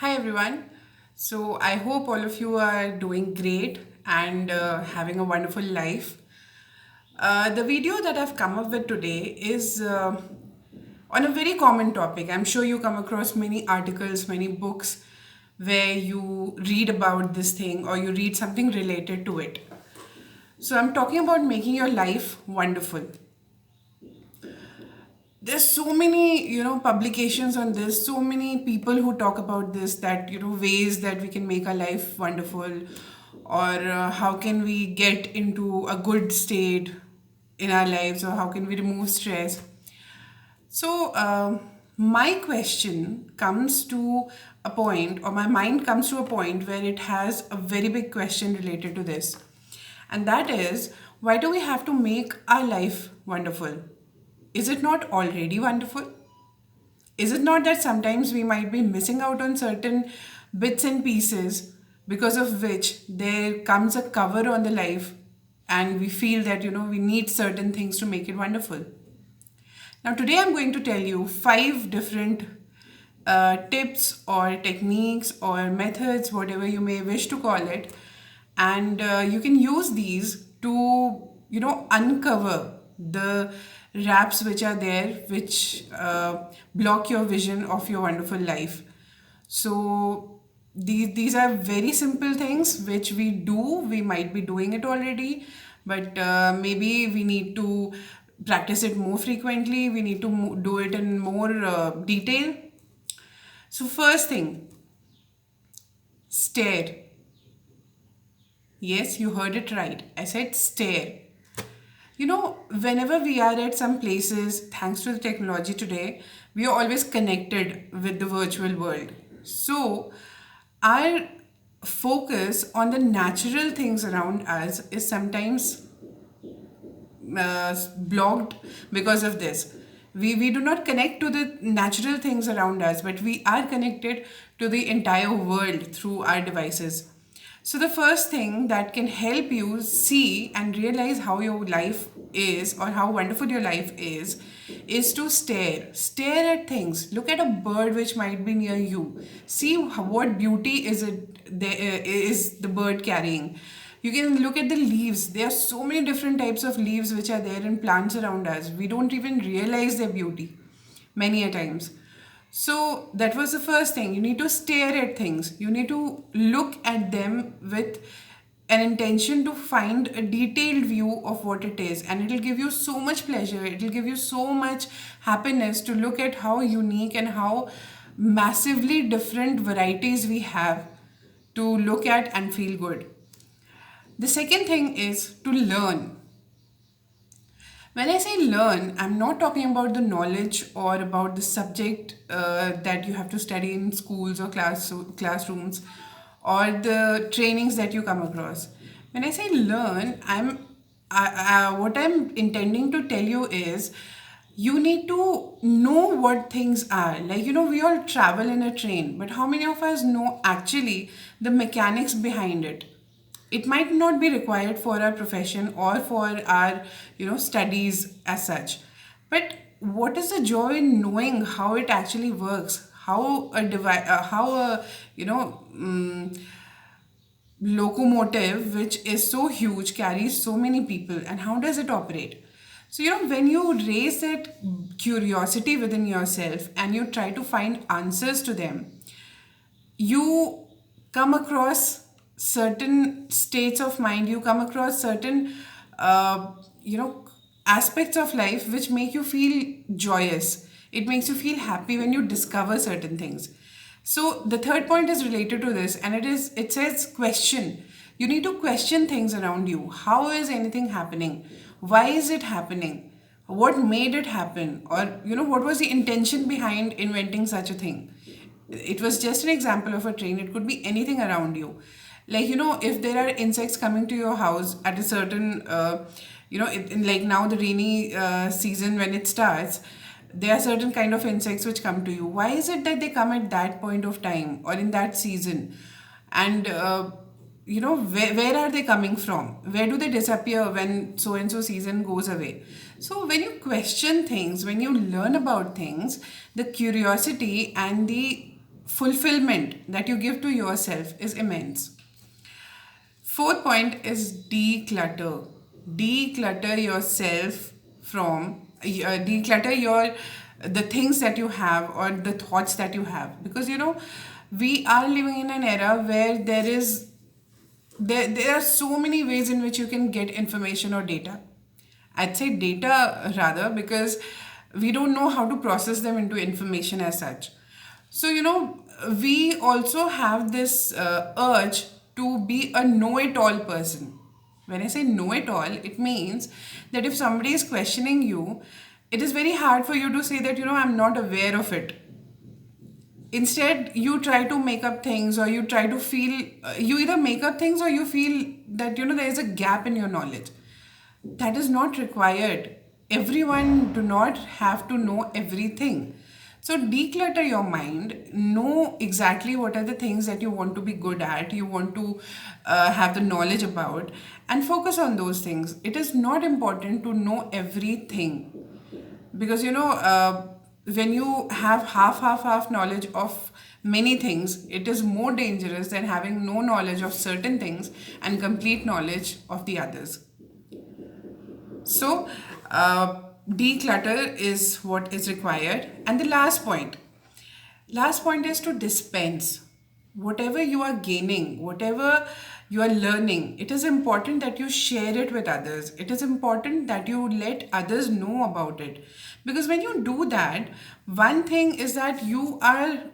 Hi everyone. So I hope all of you are doing great and having a wonderful life. The video that I've come up with today is on a very common topic. I'm sure you come across many articles, many books where you read about this thing or you read something related to it. So I'm talking about making your life wonderful. There's so many publications on this, so many people who talk about this, that ways that we can make our life wonderful, or how can we get into a good state in our lives, or how can we remove stress. So my question comes to a point, or my mind comes to a point where it has a very big question related to this, and that is, why do we have to make our life wonderful? Is it not already wonderful? Is it not that sometimes we might be missing out on certain bits and pieces because of which there comes a cover on the life, and we feel that we need certain things to make it wonderful? Now, today I'm going to tell you five different tips or techniques or methods, whatever you may wish to call it, and you can use these to uncover the wraps which are there, which block your vision of your wonderful life. So these are very simple things which we do. We might be doing it already, but maybe we need to practice it more frequently. We need to do it in more detail. So first thing, stare. Yes, you heard it right. I said stare. Whenever we are at some places, thanks to the technology today, we are always connected with the virtual world. So, our focus on the natural things around us is sometimes blocked because of this. We do not connect to the natural things around us, but we are connected to the entire world through our devices. So, the first thing that can help you see and realize how your life is, or how wonderful your life is to stare. Stare at things. Look at a bird which might be near you. See what beauty is the bird carrying. You can look at the leaves. There are so many different types of leaves which are there in plants around us. We don't even realize their beauty many a times. So that was the first thing. You need to stare at things. You need to look at them with an intention to find a detailed view of what it is, and it will give you so much pleasure. It will give you so much happiness to look at how unique and how massively different varieties we have to look at and feel good. The second thing is to learn. When I say learn, I'm not talking about the knowledge or about the subject that you have to study in schools or classrooms, or the trainings that you come across. When I say learn, what I'm intending to tell you is, you need to know what things are. Like, we all travel in a train, but how many of us know actually the mechanics behind it? It might not be required for our profession or for our studies as such, but what is the joy in knowing how it actually works, how a locomotive which is so huge carries so many people, and how does it operate? So when you raise that curiosity within yourself and you try to find answers to them, you come across certain states of mind, you come across certain uh, you know aspects of life which make you feel joyous. It makes you feel happy when you discover certain things. So the third point is related to this, and it says question. You need to question things around you. How is anything happening? Why is it happening? What made it happen? Or what was the intention behind inventing such a thing? It was just an example of a train. It could be anything around you. Like, if there are insects coming to your house at a certain like now the rainy season, when it starts, there are certain kind of insects which come to you. Why is it that they come at that point of time or in that season? And where are they coming from? Where do they disappear when so and so season goes away? So when you question things, when you learn about things, the curiosity and the fulfillment that you give to yourself is immense. Fourth point is declutter. Declutter yourself from declutter your the things that you have or the thoughts that you have, because we are living in an era where there are so many ways in which you can get information or data. I'd say data rather, because we don't know how to process them into information as such. So, we also have this urge to be a know it all person. When I say know it all, it means that if somebody is questioning you, it is very hard for you to say that, I'm not aware of it. Instead, you try to make up things, or you try to feel, you either make up things or you feel that, there is a gap in your knowledge. That is not required. Everyone do not have to know everything. So declutter your mind, know exactly what are the things that you want to be good at, you want to have the knowledge about, and focus on those things. It is not important to know everything, because when you have half knowledge of many things, it is more dangerous than having no knowledge of certain things and complete knowledge of the others. So, declutter is what is required. And the last point is to dispense. Whatever you are gaining, whatever you are learning, it is important that you share it with others. It is important that you let others know about it. Because when you do that, one thing is that you are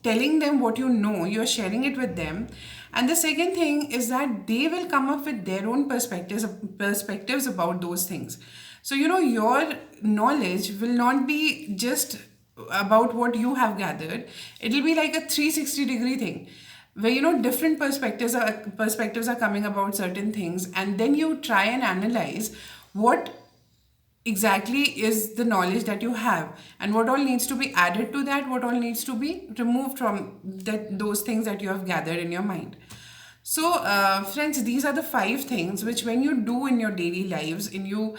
telling them what you know, you're sharing it with them. And the second thing is that they will come up with their own perspectives about those things. So, your knowledge will not be just about what you have gathered. It will be like a 360-degree thing, where different perspectives are coming about certain things, and then you try and analyze what exactly is the knowledge that you have, and what all needs to be added to that, what all needs to be removed from those things that you have gathered in your mind. So, friends, these are the 5 things which, when you do in your daily lives, in your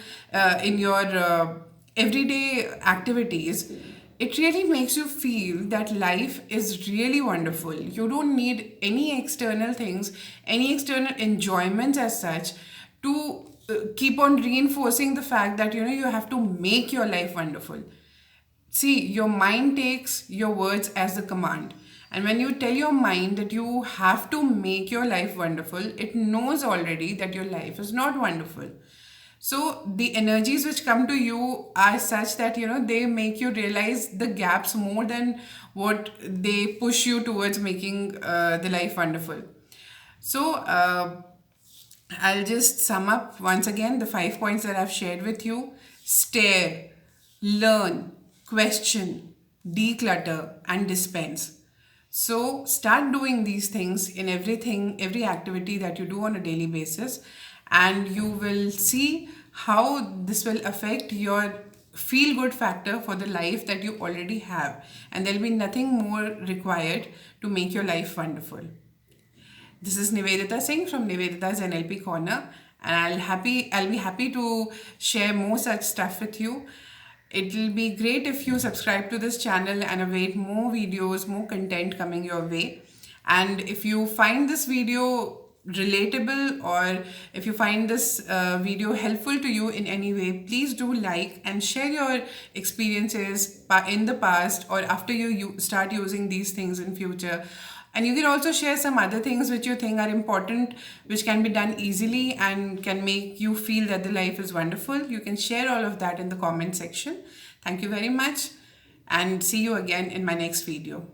everyday activities, it really makes you feel that life is really wonderful. You don't need any external things, any external enjoyments as such, to keep on reinforcing the fact that you have to make your life wonderful. See, your mind takes your words as the command. And when you tell your mind that you have to make your life wonderful, it knows already that your life is not wonderful. So the energies which come to you are such that they make you realize the gaps more than what they push you towards making the life wonderful. So I'll just sum up once again the 5 points that I've shared with you. Stare, learn, question, declutter, and dispense. So start doing these things in every activity that you do on a daily basis, and you will see how this will affect your feel good factor for the life that you already have, and there'll be nothing more required to make your life wonderful. This is Nivedita Singh from Nivedita's NLP Corner, and I'll be happy to share more such stuff with you. It'll be great if you subscribe to this channel and await more videos, more content coming your way. And if you find this video relatable, or if you find this video helpful to you in any way, please do like and share your experiences in the past or after you start using these things in future. And you can also share some other things which you think are important, which can be done easily and can make you feel that the life is wonderful. You can share all of that in the comment section. Thank you very much, and see you again in my next video.